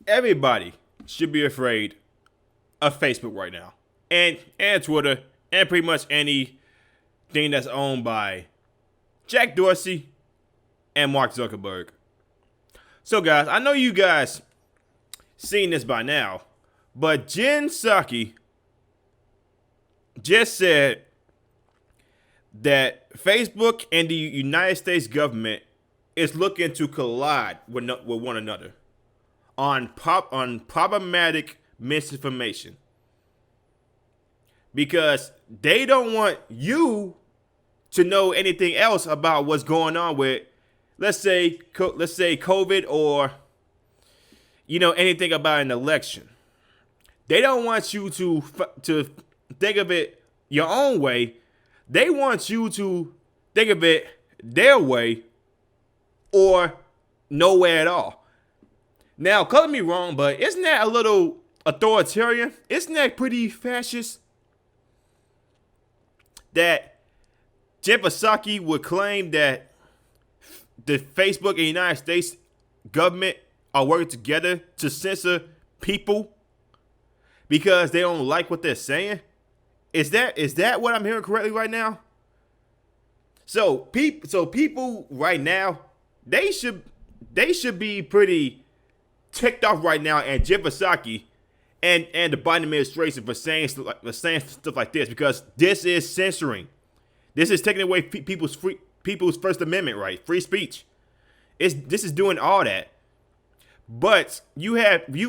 Everybody should be afraid of Facebook right now, and Twitter, and pretty much anything that's owned by Jack Dorsey and Mark Zuckerberg. So, guys, I know you guys seen this by now, but Jen Psaki just said that Facebook and the United States government is looking to collide with one another on problematic misinformation because they don't want you to know anything else about what's going on with, let's say COVID, or anything about an election. They don't want you to think of it your own way. They want you to think of it their way or nowhere at all. Now, color me wrong, but isn't that a little authoritarian? Isn't that pretty fascist? That Jen Psaki would claim that the Facebook and United States government are working together to censor people because they don't like what they're saying? Is that what I'm hearing correctly right now? So people right now, they should be pretty ticked off right now at Jen Psaki and the Biden administration for saying stuff like this, because this is censoring. This is taking away people's First Amendment right, free speech. This is doing all that. But you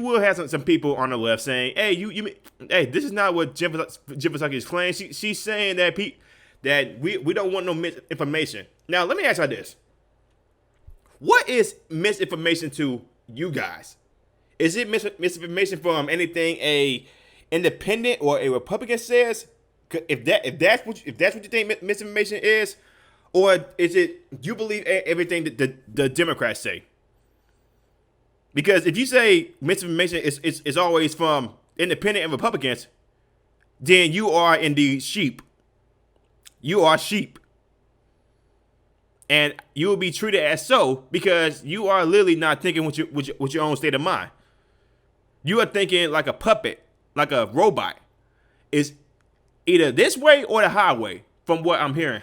will have some people on the left saying, hey, this is not what Jen Psaki is claiming. She's saying that we don't want no misinformation. Now let me ask you this: what is misinformation to you guys? Is it misinformation from anything a independent or a Republican says? If that's what you think misinformation is, or is it you believe everything that the Democrats say? Because if you say misinformation is always from independent and Republicans, then you are indeed sheep. You are sheep. And you will be treated as so because you are literally not thinking with your own state of mind. You are thinking like a puppet, like a robot. It's either this way or the highway, from what I'm hearing.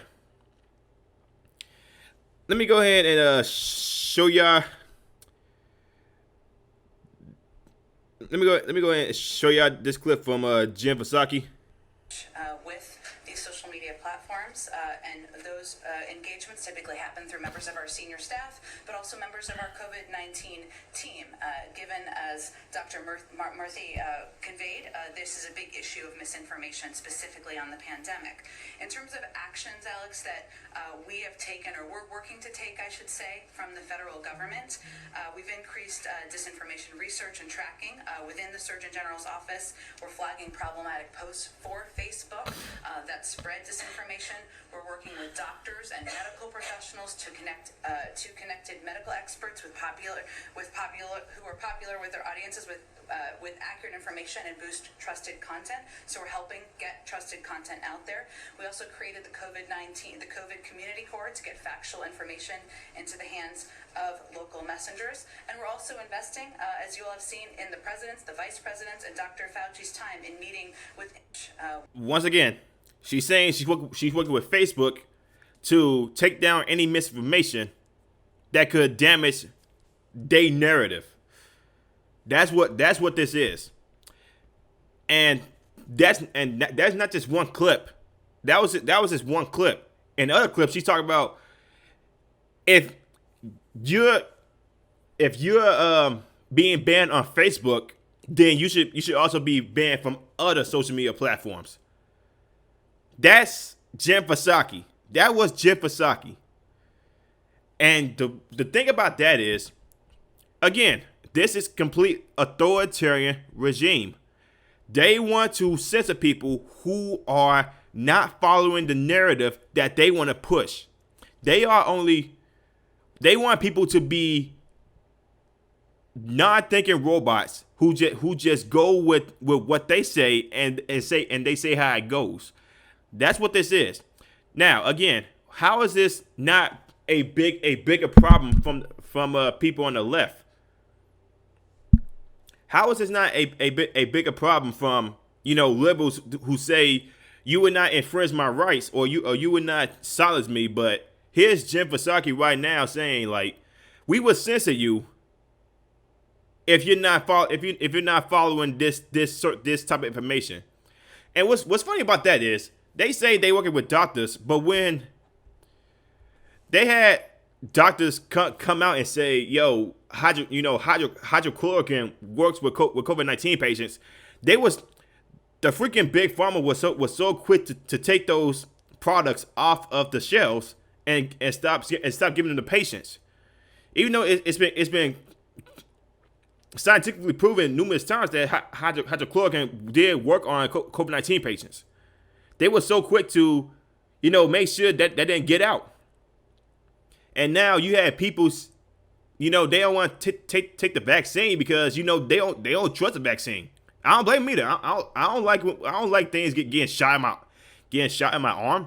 Let me go ahead and show y'all. Let me go ahead and show y'all this clip from Jen Psaki. With these social media platforms, and those engagements typically happen through members of our senior staff, but also members of our COVID-19 team. Given, as Dr. Murthy conveyed, this is a big issue of misinformation, specifically on the pandemic. In terms of actions, Alex, that we have taken, or we're working to take, I should say, from the federal government, we've increased disinformation research and tracking within the Surgeon General's office. We're flagging problematic posts for Facebook that spread disinformation. We're working with doctors and medical professionals to connect to connected medical experts who are popular with their audiences with accurate information and boost trusted content. So we're helping get trusted content out there. We also created the COVID Community Corps to get factual information into the hands of local messengers. And we're also investing, as you all have seen, in the president's, the vice president's, and Dr. Fauci's time in meeting with. Once again, she's saying she's working with Facebook to take down any misinformation that could damage their narrative. That's what this is, and that's not just one clip. That was just one clip. In other clips, she's talking about if you're being banned on Facebook, then you should also be banned from other social media platforms. That's Jen Psaki. That was Jen Psaki. And the thing about that is, again, this is complete authoritarian regime. They want to censor people who are not following the narrative that they want to push. They want people to be non-thinking robots who just go with what they say and they say how it goes. That's what this is. Now, again, how is this not a bigger problem from people on the left? How is this not a bigger problem from liberals who say you would not infringe my rights or you would not silence me? But here's Jim Psaki right now saying like we would censor you if you're not if you're not following this type of information. And what's funny about that is they say they working with doctors, but when they had doctors come out and say, "Yo, hydrochloroquine works with COVID-19 patients," the freaking big pharma was so quick to take those products off of the shelves and stop giving them to patients, even though it's been scientifically proven numerous times that hydrochloroquine did work on COVID-19 patients. They were so quick to, make sure that didn't get out. And now you have people, they don't want to take the vaccine because they don't trust the vaccine. I don't blame them either. I don't like things getting shot in my arm.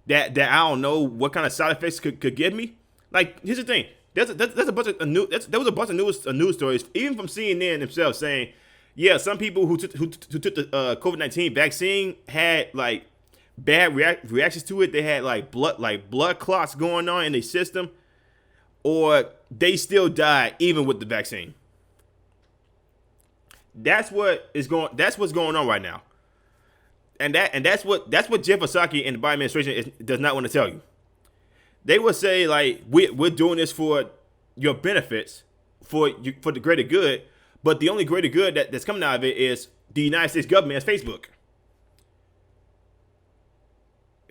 That I don't know what kind of side effects could give me. Like, here's the thing. There's a bunch of there was a bunch of news stories, even from CNN themselves, saying, yeah, some people who took the COVID-19 vaccine had like bad reactions to it. They had like blood clots going on in their system, or they still died even with the vaccine. That's what's going on right now, and that's what Jeff Psaki and the Biden administration does not want to tell you. They will say like we're doing this for your benefits, for the greater good, but the only greater good that's coming out of it is the United States government as Facebook.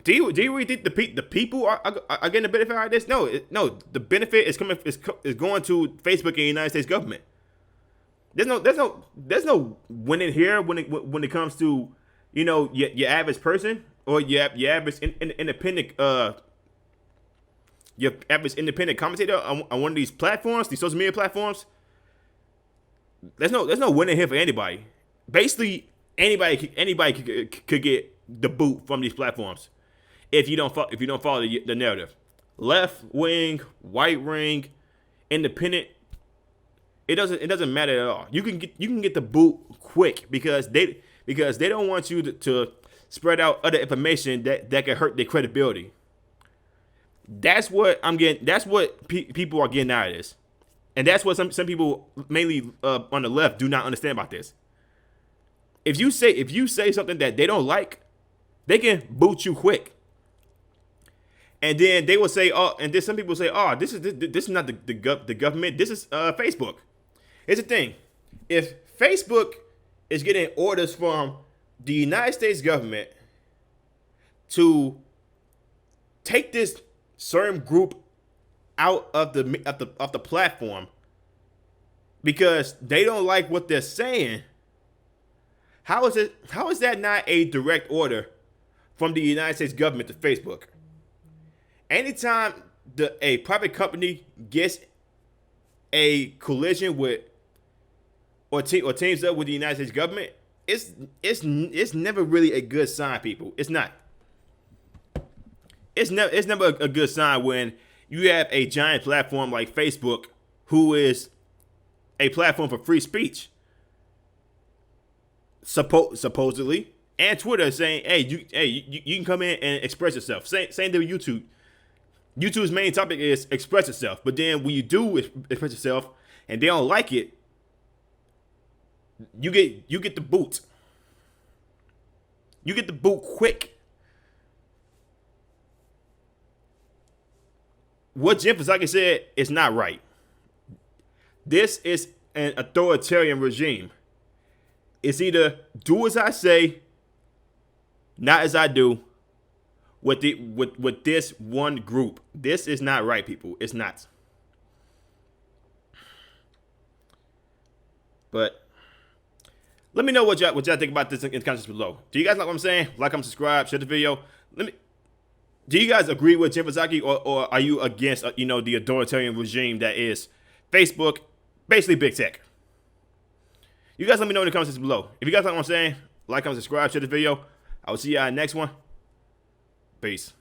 Do you really think the people are getting the benefit out of this? No. The benefit is going to Facebook and the United States government. There's no winning here when it comes to your average person or your average independent your average independent commentator on one of these platforms, these social media platforms. There's no winning here for anybody. Basically, anybody could get the boot from these platforms if you don't follow the narrative. Left wing, right wing, independent. It doesn't matter at all. You can get the boot quick because they don't want you to spread out other information that can hurt their credibility. That's what I'm getting. That's what people are getting out of this, and that's what some people, mainly on the left, do not understand about this. If you say something that they don't like, they can boot you quick. And then they will say, "Oh," and then some people say, "Oh, this is not the government. This is Facebook." Here's the thing: if Facebook is getting orders from the United States government to take this certain group out of the platform because they don't like what they're saying, how is that not a direct order from the United States government to Facebook? Anytime a private company gets a collision with or teams up with the United States government, it's never really a good sign, people. It's not. It's never a good sign when you have a giant platform like Facebook, who is a platform for free speech, supposedly, and Twitter saying, "Hey, you can come in and express yourself." Same thing with YouTube. YouTube's main topic is express yourself, but then when you do express yourself and they don't like it, you get the boot. You get the boot quick. What Jim Psaki said is not right. This is an authoritarian regime. It's either do as I say, not as I do, with this one group. This is not right, people. It's not. But let me know what y'all think about this in the comments below. Do you guys like what I'm saying? Like, comment, subscribe, share the video. Do you guys agree with Jim Psaki, or are you against the authoritarian regime that is Facebook, basically big tech? You guys let me know in the comments below. If you guys like what I'm saying, like, comment, subscribe, share the video. I will see y'all in the next one. Peace.